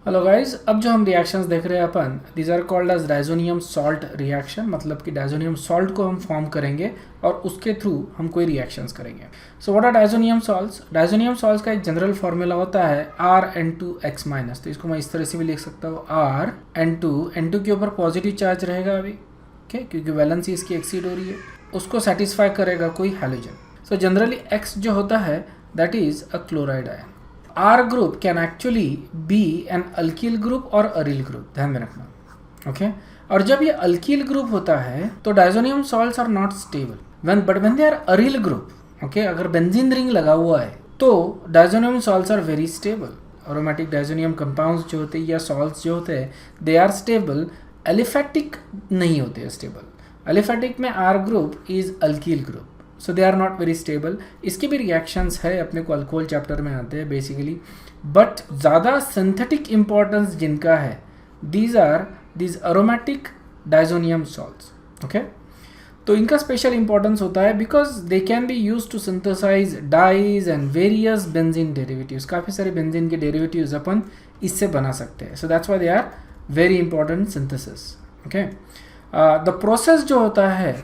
Hello guys, अब जो हम रिएक्शंस देख रहे हैं अपन, these are called as diazonium salt reaction. मतलब कि डायजोनियम सॉल्ट को हम फॉर्म करेंगे और उसके थ्रू हम कोई रिएक्शंस करेंगे। So what are diazonium salts? Diazonium salts का एक जनरल फार्मूला होता है Rn2x-। तो इसको मैं इस तरह से भी लिख सकता हूँ, Rn2 के ऊपर पॉजिटिव चार्ज रहेगा अभी, ओके, क्योंकि वैलेंसी इसकी एक्सीड हो रही है, उसको सेटिस्फाई करेगा कोई हैलोजन। सो जनरली X जो होता है that is a chloride ion. R group can actually be an alkyl group और aryl group, ध्यान में रखना, ओके। और जब ये alkyl group होता है तो diazonium salts are not stable but when they are aryl group, okay, अगर बेंजीन रिंग लगा हुआ है तो diazonium salts are very stable। aromatic diazonium compounds जो होते हैं या salts जो होते हैं they are stable, एलिफेटिक नहीं होते हैं stable। एलिफेटिक में R group is alkyl group, so they are not very stable. इसके भी रिएक्शंस है, अपने को अल्कोहल चैप्टर में आते हैं बेसिकली, बट ज़्यादा सिंथेटिक इंपॉर्टेंस जिनका है these are these aromatic diazonium salts, okay. तो इनका स्पेशल इंपॉर्टेंस होता है because they can be use to synthesize dyes and various benzene derivatives. काफ़ी सारे बेंजीन के डेरिवेटिव्स अपन इससे बना सकते हैं। So that's why they are very important synthesis, okay. The process जो होता है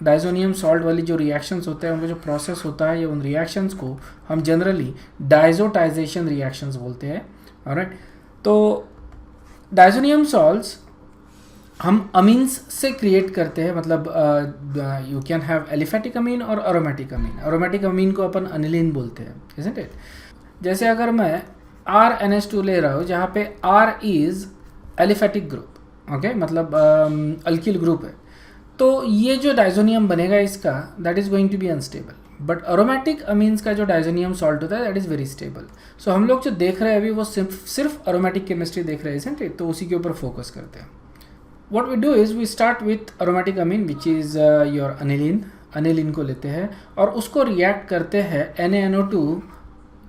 डायजोनियम सॉल्ट वाली जो रिएक्शंस होते हैं, उनका जो प्रोसेस होता है, ये उन रिएक्शंस को हम जनरली डायजोटाइजेशन रिएक्शंस बोलते हैं, ऑलराइट। तो डायजोनियम सॉल्ट्स हम अमीन्स से क्रिएट करते हैं, मतलब यू कैन हैव एलिफेटिक अमीन और अरोमेटिक अमीन। अरोमेटिक अमीन को अपन अनिलीन बोलते हैं, इजंट इट। जैसे अगर मैं RNH2 ले रहा हूँ जहाँ पे R is aliphatic group, okay, मतलब अल्किल ग्रुप है, तो ये जो डायजोनियम बनेगा इसका that is going to be unstable. But aromatic amines का जो डायजोनियम सॉल्ट होता है that is very stable. So हम लोग जो देख रहे हैं अभी वो सिर्फ अरोमेटिक केमिस्ट्री देख रहे हैं, तो उसी के ऊपर फोकस करते हैं। What we do is we start with aromatic amine which is your aniline. Aniline को लेते हैं और उसको रिएक्ट करते हैं NaNO2,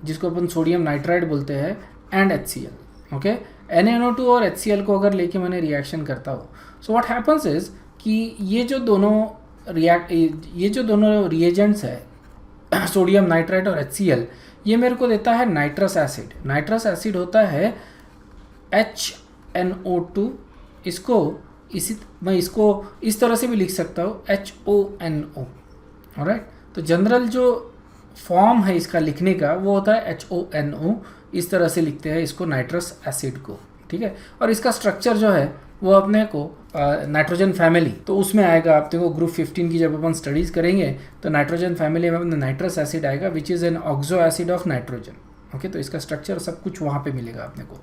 जिसको अपन सोडियम नाइट्राइड बोलते हैं, एंड HCl, ओके। NaNO2 और HCl को अगर लेके मैंने रिएक्शन करता हूँ, सो व्हाट हैपन्स इज कि ये जो दोनों रिएजेंट्स है सोडियम नाइट्राइट और HCl, ये मेरे को देता है नाइट्रस एसिड। नाइट्रस एसिड होता है HNO2। मैं इसको इस तरह से भी लिख सकता हूँ, HONO, ऑलराइट। तो जनरल जो फॉर्म है इसका लिखने का वो होता है HONO। इस तरह से लिखते हैं इसको, नाइट्रस एसिड को, ठीक है। और इसका स्ट्रक्चर जो है वो अपने को नाइट्रोजन फैमिली, तो उसमें आएगा अपने को ग्रुप 15 की जब अपन स्टडीज करेंगे तो नाइट्रोजन फैमिली में अपने नाइट्रस एसिड आएगा which is an oxo acid of nitrogen, okay. तो इसका स्ट्रक्चर सब कुछ वहाँ पे मिलेगा अपने को।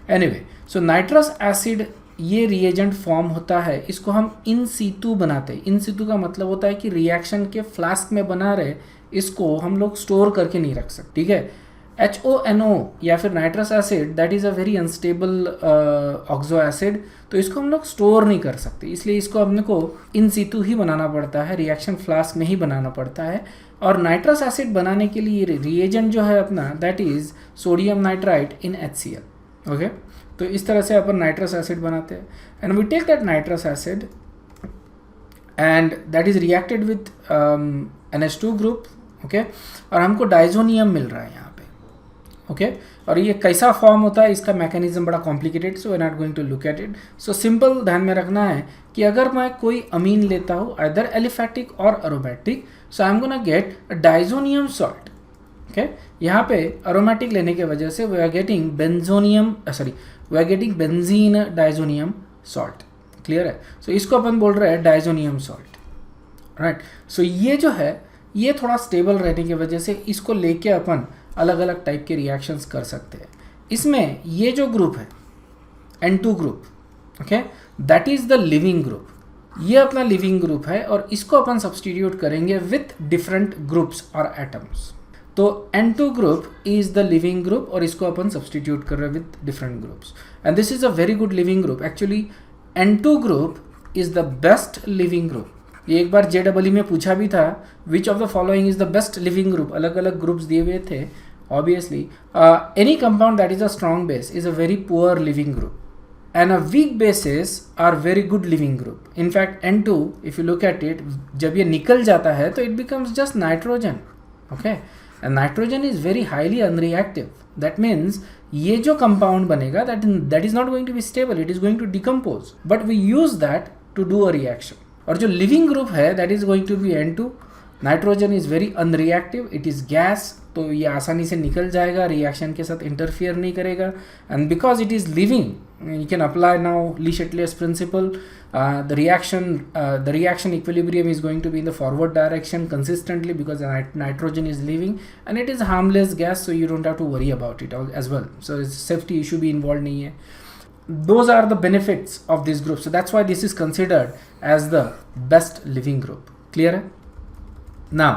एनीवे, सो नाइट्रस एसिड ये रिएजेंट फॉर्म होता है, इसको हम इन सीतु बनाते हैं। इन सीतु का मतलब होता है कि रिएक्शन के फ्लास्क में बना रहे, इसको हम लोग स्टोर करके नहीं रख सकते, ठीक है। HONO या फिर nitrous acid that is a very unstable oxo acid, तो इसको हम लोग स्टोर नहीं कर सकते, इसलिए इसको अपने को इन सीतु ही बनाना पड़ता है, रिएक्शन फ्लास्क में ही बनाना पड़ता है। और नाइट्रस एसिड बनाने के लिए रिएजेंट जो है अपना that is sodium nitrite in HCl, okay. तो इस तरह से अपन नाइट्रस एसिड बनाते हैं and we take that nitrous acid and that is reacted with NH2 group, okay. और हमको डायजोनियम मिल रहा है यहाँ, ओके। और ये कैसा फॉर्म होता है, इसका मैकेनिज्म बड़ा complicated, so we are not going to look at it. So simple ध्यान में रखना है कि अगर मैं कोई अमीन लेता हूँ आइदर एलिफेटिक और aromatic, so I am gonna get a diazonium salt, okay. यहाँ पे अरोमेटिक लेने की वजह से we are getting benzene diazonium salt, clear है। सो इसको अपन बोल रहे हैं डायजोनियम सॉल्ट, राइट। सो ये जो है ये थोड़ा स्टेबल रहने की वजह से इसको लेके अपन अलग अलग टाइप के रिएक्शंस कर सकते हैं। इसमें ये जो ग्रुप है N2 group, okay, that is the leaving group. ये अपना लिविंग ग्रुप है और इसको अपन सब्सटीट्यूट करेंगे विथ डिफरेंट ग्रुप्स और एटम्स। तो N2 group is the leaving group और इसको अपन सब्सटीट्यूट कर रहे हैं with different groups and this is a very good leaving group. Actually N2 group is the best leaving group. ये एक बार JEE में पूछा भी था, which of the following is the best leaving group. अलग अलग ग्रुप्स दिए हुए थे। Obviously, any compound that is a strong base is a very poor living group, and a weak bases are very good living group. In fact, N2, if you look at it, जब ये निकल जाता है तो it becomes just nitrogen, okay? And nitrogen is very highly unreactive. That means ये जो compound बनेगा that is not going to be stable, it is going to decompose, but we use that to do a reaction. और जो leaving group है that is going to be N2. Nitrogen is very unreactive, it is gas, तो ये आसानी से निकल जाएगा, reaction के साथ इंटरफियर नहीं करेगा. And because it is living, you can apply now Le Chatelier's principle. The reaction equilibrium is going to be in the forward direction consistently because the nitrogen is living, and it is harmless gas, so you don't have to worry about it as well. So it's safety issue भी involved नहीं है. Those are the benefits of this group, so that's why this is considered as the best living group. Clear है? Now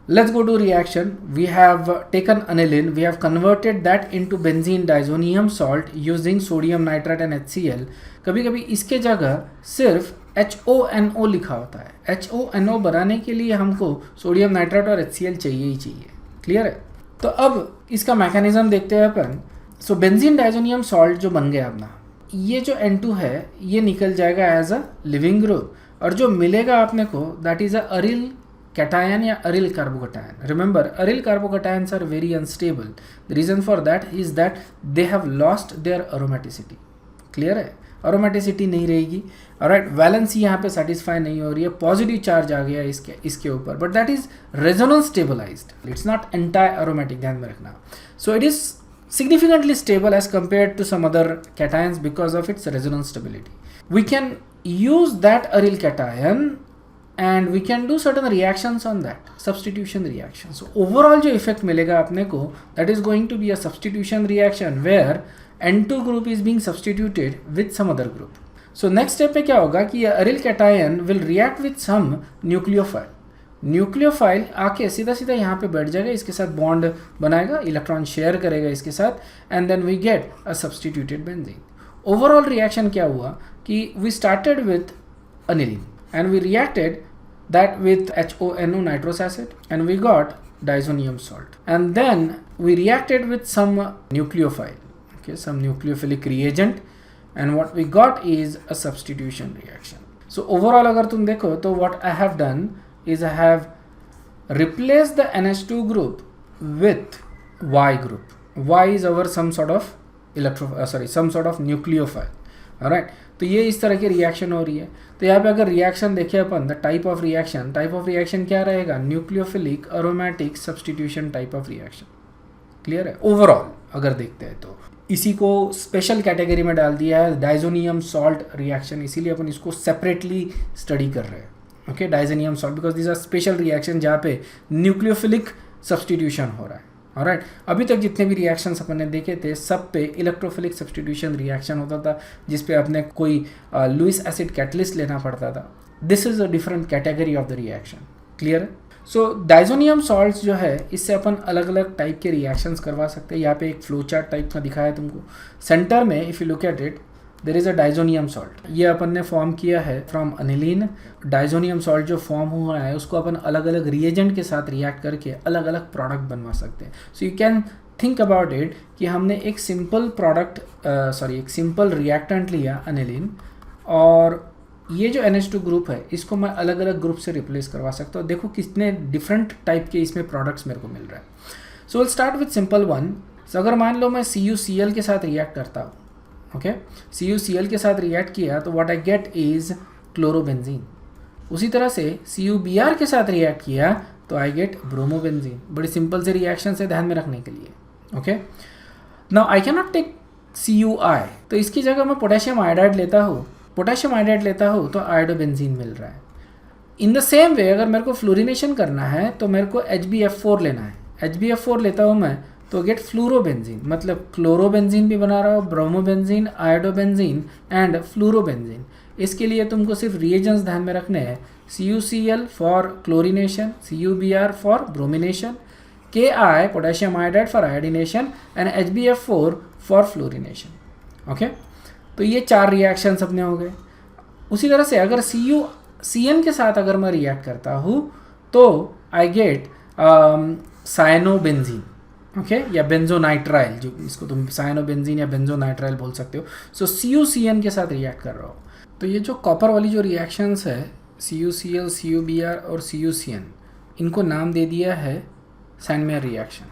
let's go to reaction. We have taken aniline, we have converted that into benzene diazonium salt using sodium nitrate and HCl. कभी कभी इसके जगह सिर्फ HONO लिखा होता है. HONO बनाने के लिए हमको सोडियम नाइट्रेट और HCl चाहिए ही चाहिए. क्लियर है? तो अब इसका मैकेनिज्म देखते हैं अपन. सो बेंजीन डाइजोनियम सॉल्ट जो बन गया अपना, ये जो N2 है ये निकल जाएगा एज अ लिविंग ग्रुप, और जो मिलेगा अपने को that is a aryl cation या aryl carbocation. Remember, aryl carbocations are very unstable. The reason for that is that they have lost their aromaticity. Clear है? अरोमेटिसिटी नहीं रहेगी. ऑलराइट, वैलेंसी यहाँ पे सेटिस्फाई नहीं हो रही है, पॉजिटिव चार्ज आ गया इसके ऊपर, but that is resonance stabilized, it's not entire aromatic, ध्यान में रखना. So it is significantly stable as compared to some other cations because of its resonance stability. We can use that aryl cation and we can do certain reactions on that, substitution reaction. So overall जो effect मिलेगा अपने को, that is going to be a substitution reaction where N2 group is being substituted with some other group. So next step पे क्या होगा कि ये aryl cation will react with some nucleophile. Nucleophile आके सीधा सीधा यहाँ पे बैठ जाएगा, इसके साथ बॉन्ड बनाएगा, इलेक्ट्रॉन शेयर करेगा इसके साथ, and then we get a substituted benzene. Overall reaction क्या हुआ कि we started with aniline and we reacted that with HONO nitrous acid and we got diazonium salt, and then we reacted with some nucleophile, okay, some nucleophilic reagent, and what we got is a substitution reaction. So overall अगर तुम देखो तो what I have done is I have replaced the NH2 group with Y group. Y is our some sort of some sort of nucleophile. Alright, तो ये इस तरह की reaction हो रही है. तो यहाँ पे अगर रिएक्शन देखें अपन, द टाइप ऑफ रिएक्शन क्या रहेगा? Nucleophilic aromatic substitution type of reaction. Clear है? ओवरऑल अगर देखते हैं तो इसी को स्पेशल कैटेगरी में डाल दिया है डाइजोनियम सॉल्ट रिएक्शन, इसीलिए अपन इसको सेपरेटली स्टडी कर रहे हैं. Okay, diazonium salt, because this are special reaction जहाँ पे न्यूक्लियोफिलिक सब्सटीट्यूशन हो रहा है. ऑलराइट, अभी तक जितने भी रिएक्शंस अपन ने देखे थे सब पे इलेक्ट्रोफिलिक सब्सटीट्यूशन रिएक्शन होता था, जिस पे अपने कोई लुइस एसिड कैटलिस्ट लेना पड़ता था. This is a different category of the reaction. Clear है? सो डाइजोनियम सॉल्ट्स जो है इससे अपन अलग अलग टाइप के रिएक्शंस करवा सकते हैं. यहाँ पे एक फ्लो चार्ट टाइप का दिखाया है तुमको. सेंटर में if you look at it there is a diazonium salt. ये अपन ने फॉर्म किया है फ्रॉम अनिलीन. डाइजोनियम सॉल्ट जो फॉर्म हुआ है उसको अपन अलग अलग रिएजेंट के साथ रिएक्ट करके अलग अलग प्रोडक्ट बनवा सकते हैं. So you can think about it कि हमने एक सिंपल एक सिंपल रिएक्टेंट लिया अनिलीन, और ये जो NH2 ग्रुप है इसको मैं अलग अलग ग्रुप से रिप्लेस करवा सकता हूँ. देखो कितने डिफरेंट टाइप के इसमें प्रोडक्ट्स मेरे को मिल रहा है. So will start with simple one. So अगर मान लो मैं CuCl के साथ रिएक्ट करता हूँ, ओके, CuCl के साथ रिएक्ट किया तो what I get is chlorobenzene. उसी तरह से CuBr के साथ रिएक्ट किया तो आई गेट ब्रोमोबेंजीन. बड़ी सिंपल से रिएक्शन से ध्यान में रखने के लिए. Okay, now I can not take CuI, तो इसकी जगह मैं पोटेशियम आयोडाइड लेता हूँ तो आयोडोबेंजीन मिल रहा है. इन द सेम वे अगर मेरे को फ्लोरिनेशन करना है तो मेरे को HbF4 लेना है. HbF4 लेता हूँ मैं तो गेट फ्लूरोबेंजीन, मतलब क्लोरोबेंजीन भी बना रहा हो, ब्रोमोबेंजीन, आयोडोबेंजीन एंड फ्लूरोबेंजीन. इसके लिए तुमको सिर्फ रिएजेंट्स ध्यान में रखने हैं. CuCl for chlorination, CuBr for bromination, Ki potassium iodide for iodination and HbF4 for fluorination. Okay, तो ये 4 रिएक्शंस अपने हो गए. उसी तरह से अगर CuCN के साथ अगर मैं रिएक्ट करता हूँ तो आई गेट साइनोबेंजीन, ओके, या बेंजोनाइट्राइल, जो इसको तुम साइनोबेंजीन या बेंजोनाइट्राइल बोल सकते हो. सो CuCN के साथ रिएक्ट कर रहा हो. तो ये जो कॉपर वाली जो रिएक्शंस है CuCl, CuBr और CuCN, इनको नाम दे दिया है सैंडमेयर रिएक्शन।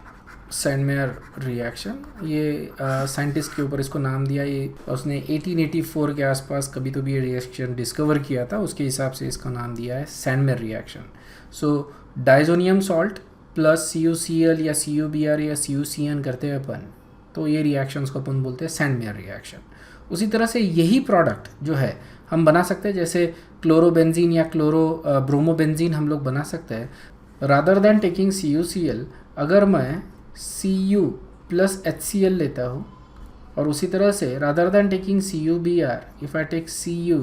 सैंडमेयर रिएक्शन ये साइंटिस्ट के ऊपर इसको नाम दिया, ये उसने 1884 के आसपास कभी तो भी ये रिएक्शन डिस्कवर किया था, उसके हिसाब से इसका नाम दिया है सैंडमेयर रिएक्शन। सो डाइजोनियम सॉल्ट प्लस CuCl या CuBr या CuCN करते हैं अपन, तो ये रिएक्शंस को अपन बोलते हैं सैंडमेयर रिएक्शन। उसी तरह से यही प्रोडक्ट जो है हम बना सकते हैं, जैसे क्लोरोबेंजीन या ब्रोमोबेंजीन हम लोग बना सकते हैं। रादर दैन टेकिंग CuCl, अगर मैं Cu प्लस HCl लेता हूँ, और उसी तरह से rather than taking CuBr, if I take Cu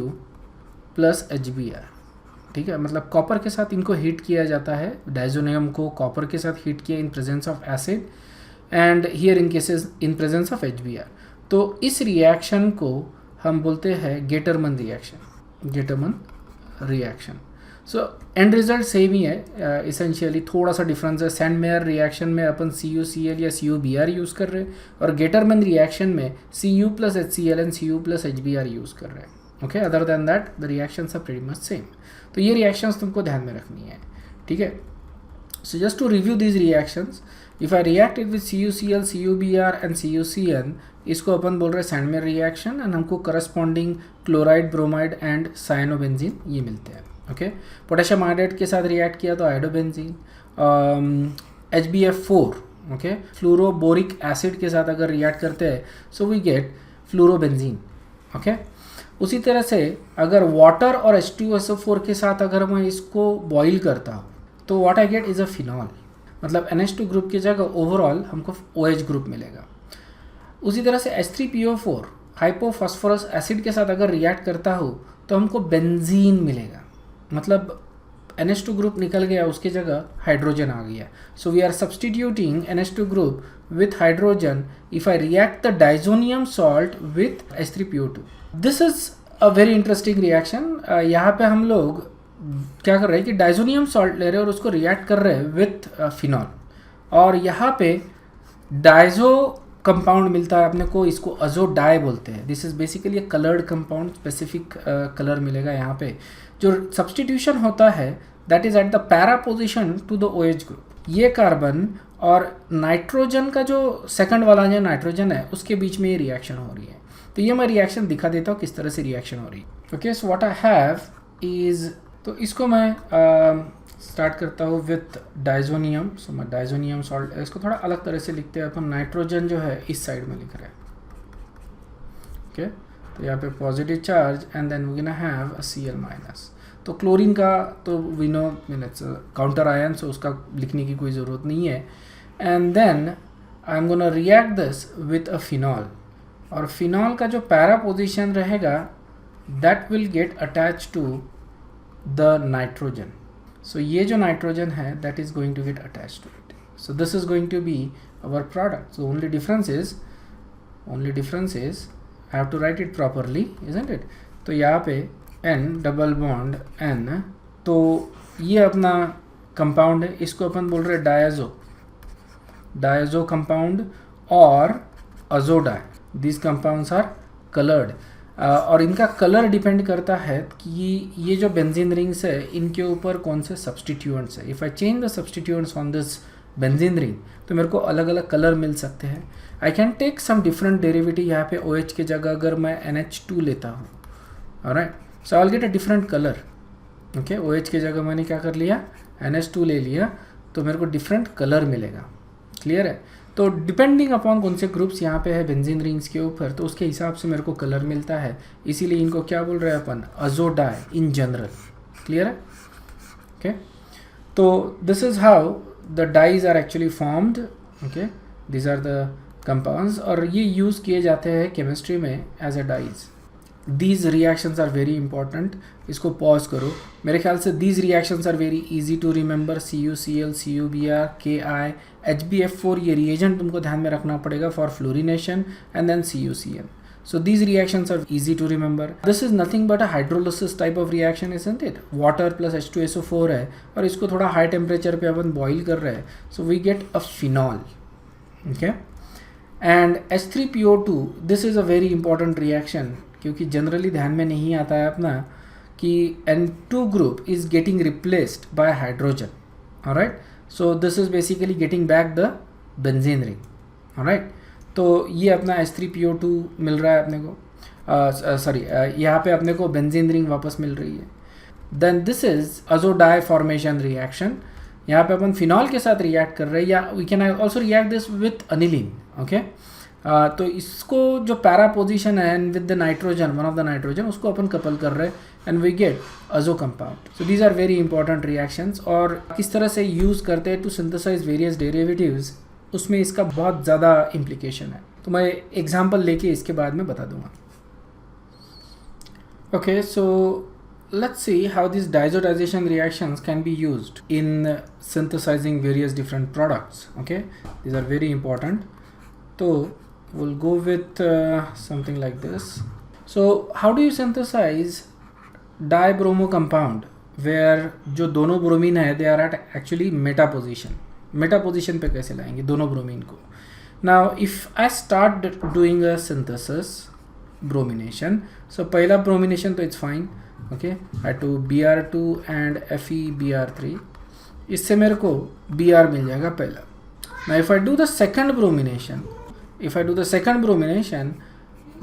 plus HBr, ठीक है, मतलब कॉपर के साथ इनको हीट किया जाता है, डाइजोनियम को कॉपर के साथ हीट किया in presence of acid and here in cases in presence of HBr। तो इस रिएक्शन को हम बोलते हैं Gattermann reaction, Gattermann reaction. So end result same ही है, इसेंशियली थोड़ा सा डिफरेंस है। सैंडमेयर रिएक्शन में अपन CuCl या CuBr यूज़ कर रहे हैं, और गेटरमन रिएक्शन में Cu plus HCl and Cu plus HBr use कर रहे हैं। Okay, other than that the reactions are pretty much same. तो ये रिएक्शंस तुमको ध्यान में रखनी है, ठीक है। So just to review these reactions, if I react with CuCl, CuBr and CuCN, इसको अपन बोल रहे हैं सैंडमेयर रिएक्शन, एंड हमको corresponding chloride, bromide and cyanobenzene ये मिलते हैं। ओके, पोटेशियम आयोडाइड के साथ रिएक्ट किया तो iodobenzene, HbF4, okay, fluoroboric acid के साथ अगर रिएक्ट करते हैं so we get fluorobenzene. Okay, उसी तरह से अगर वाटर और H2SO4 के साथ अगर मैं इसको बॉईल करता हूँ तो what I get is a phenol, मतलब NH2 ग्रुप की जगह ओवरऑल हमको OH ग्रुप मिलेगा। उसी तरह से H3PO4 हाइपोफॉस्फोरस एसिड के साथ अगर रिएक्ट करता हूँ तो हमको बेंजीन मिलेगा, मतलब NH2 ग्रुप निकल गया, उसकी जगह हाइड्रोजन आ गया। So we are substituting NH2 group with hydrogen if I react the diazonium salt with H3PO2। This is a very interesting reaction. यहाँ पे हम लोग क्या कर रहे हैं कि डाइजोनियम सॉल्ट ले रहे हैं और उसको रिएक्ट कर रहे हैं विथ फिनॉल, और यहाँ पे डाइजो कंपाउंड मिलता है अपने को, इसको अजो डाई बोलते हैं। This is basically a coloured compound, specific colour मिलेगा यहाँ पे। जो सब्सटीट्यूशन होता है that is at the para position to the OH group. ये कार्बन और नाइट्रोजन का जो सेकंड वाला जो नाइट्रोजन है उसके बीच में ये रिएक्शन हो रही है। तो ये मैं रिएक्शन दिखा देता हूँ किस तरह से रिएक्शन हो रही है। Okay, so what I have is, तो इसको मैं स्टार्ट करता हूँ विथ डाइजोनियम। सो मैं डाइजोनियम सॉल्ट, इसको थोड़ा अलग तरह से लिखते हैं अपन, नाइट्रोजन जो है इस साइड में लिख रहे हैं। ओके, तो यहाँ पे positive charge and then we gonna have a Cl-। तो क्लोरीन का तो we know means counter ion, so उसका लिखने की कोई ज़रूरत नहीं है। And then I am gonna react this with a phenol, और फिनॉल का जो पैरा पोजिशन रहेगा that will get attach to the nitrogen. So ये जो नाइट्रोजन है that is going to get attach to it. So this is going to be our product. So only difference is I have to write it properly, isn't it? तो यहाँ पे N double bond N, तो ये अपना compound है, इसको अपन बोल रहे हैं डायजो कंपाउंड और azo dye. This compounds are coloured, और इनका कलर डिपेंड करता है कि ये जो बेंजीन रिंग्स है इनके ऊपर कौन से सब्सटीट्यूएंट्स है। If I change the substituents on this benzene ring तो मेरे को अलग अलग कलर मिल सकते हैं। I can take some different derivative, यहाँ पे OH की जगह अगर मैं NH2 लेता हूँ, alright, so I will get a different colour. Okay, OH की जगह मैंने क्या कर लिया, NH2 ले लिया, तो मेरे को डिफरेंट कलर मिलेगा। क्लियर है? तो डिपेंडिंग अपॉन कौन से ग्रुप्स यहाँ पे है बेंजीन रिंग्स के ऊपर, तो उसके हिसाब से मेरे को कलर मिलता है। इसीलिए इनको क्या बोल रहे हैं अपन, अजोडाई इन जनरल। क्लियर है? ओके, तो this is how the dyes are actually formed. Okay, this are the compounds, और ये यूज़ किए जाते हैं केमिस्ट्री में as a dyes. These reactions are very important. इसको पॉज करो, मेरे ख्याल से these reactions are very easy to remember. CuCl, CuBr, Ki, HbF4 ये रिएजेंट तुमको ध्यान में रखना पड़ेगा for fluorination, and then CuCl. So these reactions are easy to remember. This is nothing but a hydrolysis type of reaction, isn't it? Water plus H2SO4 है, और इसको थोड़ा हाई टेम्परेचर पे अपन बॉईल कर रहे हैं, so we get a phenol. Okay? And H3PO2, this is a very important reaction, क्योंकि generally ध्यान में नहीं आता है अपना कि N2 group is getting replaced by hydrogen. Alright? So this is basically getting back the benzene ring, alright. तो ये अपना H3PO2 मिल रहा है अपने को, सॉरी यहाँ पे अपने को बेंजीन रिंग वापस मिल रही है। Then this is azo dye formation reaction, यहाँ पे अपन फिनॉल के साथ रिएक्ट कर रहे हैं, या we can also react this with aniline, okay. तो इसको जो पैरा पोजिशन है and with the nitrogen, one of the nitrogen, उसको अपन कपल कर रहे हैं and we get azo compound. So these are very important reactions, और किस तरह से यूज़ करते हैं टू सिंथेसाइज वेरियस डेरिवेटिव्स, उसमें इसका बहुत ज़्यादा इम्प्लीकेशन है। तो मैं एग्जाम्पल लेके इसके बाद में बता दूंगा। Okay, so let's see how these diazotization reactions can be used in synthesizing various different products. Okay, these are very important. So we'll go with something like this. So how do you synthesize dibromo compound where जो दोनों bromine है they are at actually meta position पे कैसे लाएंगे दोनों bromine को? Now if I start doing a synthesis bromination, so पहला bromination तो it's fine, okay, to Br2 and FeBr3, इससे मेरे को Br मिल जाएगा पहला। Now if I do the second bromination,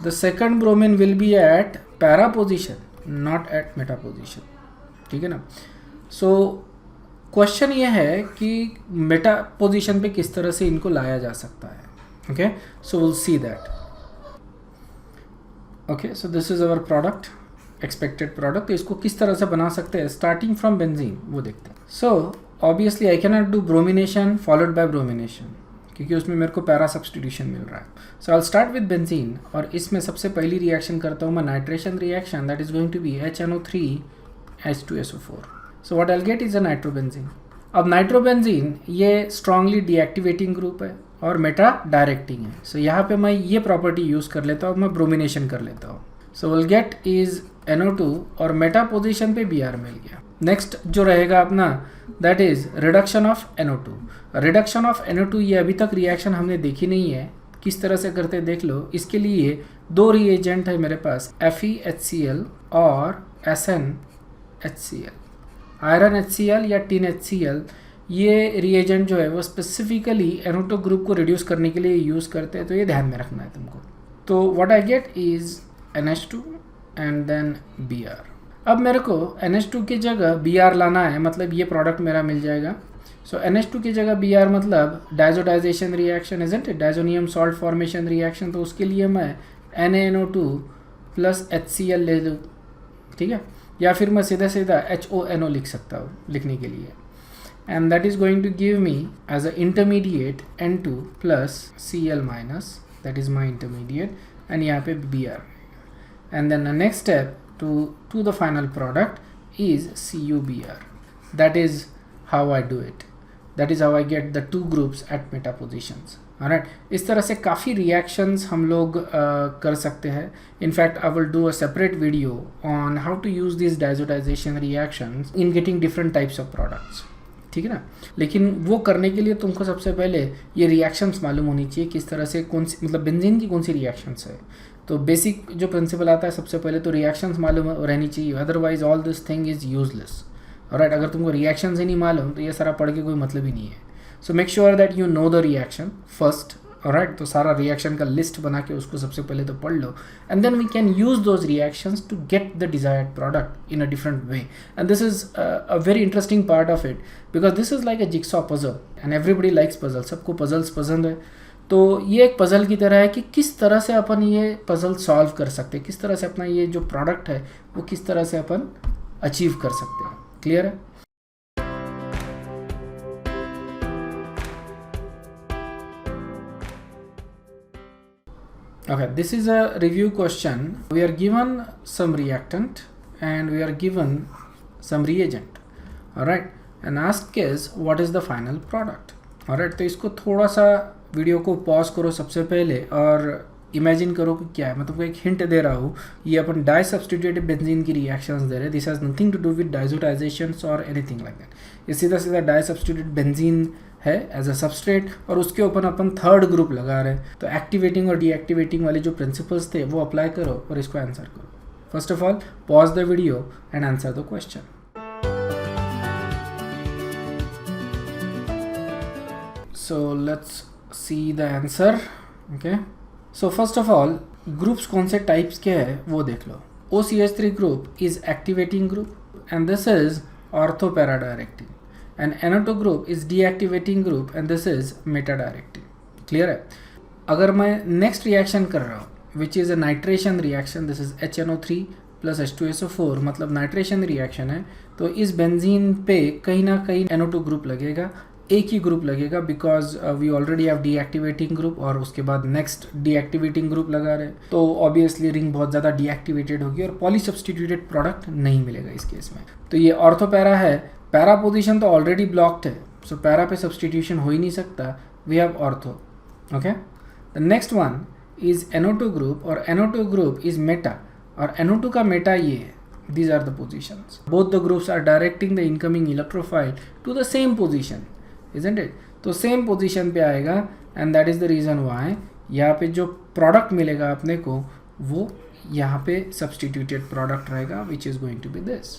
the second bromine will be at para position, not at meta position, ठीक है ना। So क्वेश्चन ये है कि मेटा पोजीशन पे किस तरह से इनको लाया जा सकता है, okay. So will see that. Okay, so this is our product, expected product. इसको किस तरह से बना सकते हैं स्टार्टिंग फ्रॉम बेंजीन, वो देखते हैं। So obviously I can not do bromination followed by bromination, क्योंकि उसमें मेरे को पैरा सब्सटीट्यूशन मिल रहा है। So I will start with benzene, और इसमें सबसे पहली रिएक्शन करता हूँ मैं nitration reaction, that is going to be HNO3 H2SO4। So what I will get is a nitrobenzene. अब नाइट्रोबेंजीन ये स्ट्रांगली डीएक्टिवेटिंग ग्रुप है और मेटा डायरेक्टिंग है। सो यहाँ पे मैं ये प्रॉपर्टी यूज़ कर लेता हूँ, मैं ब्रोमिनेशन कर लेता हूँ। So will get is NO2 और मेटा पोजीशन पे Br मिल गया। नेक्स्ट जो रहेगा अपना that is reduction of NO2। Reduction of NO2 ये अभी तक रिएक्शन हमने देखी नहीं है, किस तरह से करते देख लो। इसके लिए दो रिएजेंट है मेरे पास, FeHCl और SnHCl। आयरन HCl या टिन HCl, ये रिएजेंट जो है वो स्पेसिफिकली NO2 ग्रुप को रिड्यूस करने के लिए यूज़ करते हैं, तो ये ध्यान में रखना है तुमको। तो what I get is NH2 and then Br। अब मेरे को NH2 की जगह Br लाना है, मतलब ये प्रोडक्ट मेरा मिल जाएगा। सो NH2 की जगह Br मतलब डायजोटाइजेशन reaction, isn't it, diazonium salt formation reaction. तो उसके लिए मैं NaNO2 प्लस HCl ले लूँ, ठीक है, या फिर मैं सीधा सीधा HONO लिख सकता हूँ लिखने के लिए, and that is going to give me as a intermediate N2 plus Cl minus, that is my intermediate, and यहाँ पे Br। And then the next step to the final product is CuBr. That is how I do it. That is how I get the two groups at meta positions. Alright, इस तरह से काफ़ी reactions हम लोग कर सकते हैं. In fact, I will do a separate video on how to use these diazotization reactions in getting different types of products. ठीक है ना, लेकिन वो करने के लिए तुमको सबसे पहले ये रिएक्शंस मालूम होनी चाहिए, किस तरह से कौन सी, मतलब बेंजीन की कौन सी रिएक्शंस है। तो बेसिक जो प्रिंसिपल आता है, सबसे पहले तो रिएक्शंस मालूम रहनी चाहिए, otherwise all this thing is useless. Alright, अगर तुमको रिएक्शंस ही नहीं मालूम तो ये सारा पढ़ के कोई मतलब ही नहीं है। So make sure that you know the reaction first. Alright, तो सारा रिएक्शन का लिस्ट बना के उसको सबसे पहले तो पढ़ लो, and then we can use those reactions to get the desired product in a different way. And this is a very interesting part of it, because this is like a jigsaw puzzle and everybody likes puzzle. सबको puzzles पसंद है, तो ये एक puzzle की तरह है कि किस तरह से अपन ये पजल सॉल्व कर सकते हैं, किस तरह से अपना ये जो प्रोडक्ट है वो किस तरह से अपन अचीव कर सकते हैं। क्लियर है? Okay, this is a review question. We are given some reactant and we are given some reagent. Alright, and asked is what is the final product. Alright, तो इसको थोड़ा सा वीडियो को पॉज करो सबसे पहले और इमेजिन करो कि क्या है। मैं तुमको एक हिंट दे रहा हूँ, ये अपन डाई सब्सटीट्यूटेड बेंजीन की रिएक्शंस दे रहे हैं। This has nothing to do with diazotisations और एनीथिंग लाइक दैट। ये सीधा सीधा डाई सब्सटीट्यूटेड बेंजीन है एज अ सबस्ट्रेट, और उसके ऊपर अपन थर्ड ग्रुप लगा रहे हैं। तो एक्टिवेटिंग और डीएक्टिवेटिंग वाले जो प्रिंसिपल्स थे वो अप्लाई करो और इसको आंसर करो। First of all pause the video and answer the question. so let's see the answer. Okay, so first of all groups कौन से टाइप्स के हैं वो देख लो. OCH3 group is activating group and this is ortho-para-directing, and NO2 group is deactivating group and this is meta-directing. Clear है? अगर मैं next reaction कर रहा हूँ which is a nitration reaction, this is HNO3 plus H2SO4, मतलब nitration reaction है, तो इस बेंजीन पे कहीं ना कहीं NO2 ग्रुप लगेगा, एक ही ग्रुप लगेगा, because we already have deactivating group और उसके बाद नेक्स्ट डीएक्टिवेटिंग ग्रुप लगा रहे, तो ऑब्वियसली रिंग बहुत ज़्यादा डीएक्टिवेटेड होगी और पॉली सब्सटीट्यूटेड प्रोडक्ट नहीं मिलेगा इस केस में. तो ये ऑर्थोपैरा है. पैरा पोजीशन तो ऑलरेडी ब्लॉक्ड है, सो पैरा पे सब्सटीट्यूशन हो ही नहीं सकता. We have ortho. Okay, the next one is NO2 group और NO2 ग्रुप इज मेटा और NO2 का मेटा ये है. These are the positions. Both the groups are directing the incoming electrophile to the same position, isn't it? तो same position पे आएगा and that is the reason why यहाँ पे जो प्रोडक्ट मिलेगा अपने को वो यहाँ पे सब्सटीट्यूटेड प्रोडक्ट रहेगा which is going to be this.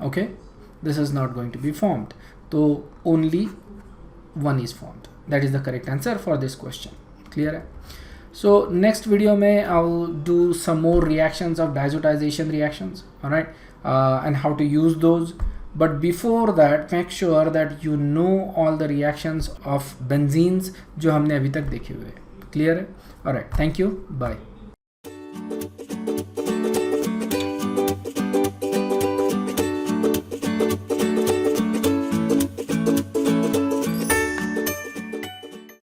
Okay, this is not going to be formed, तो only one is formed. That is the correct answer for this question. Clear है? So next video में I'll do some more reactions of diazotization reactions, alright, and how to use those. But before that, make sure that you know all the reactions of benzenes जो हमने अभी तक देखे हुए. Clear है? Alright, thank you, bye.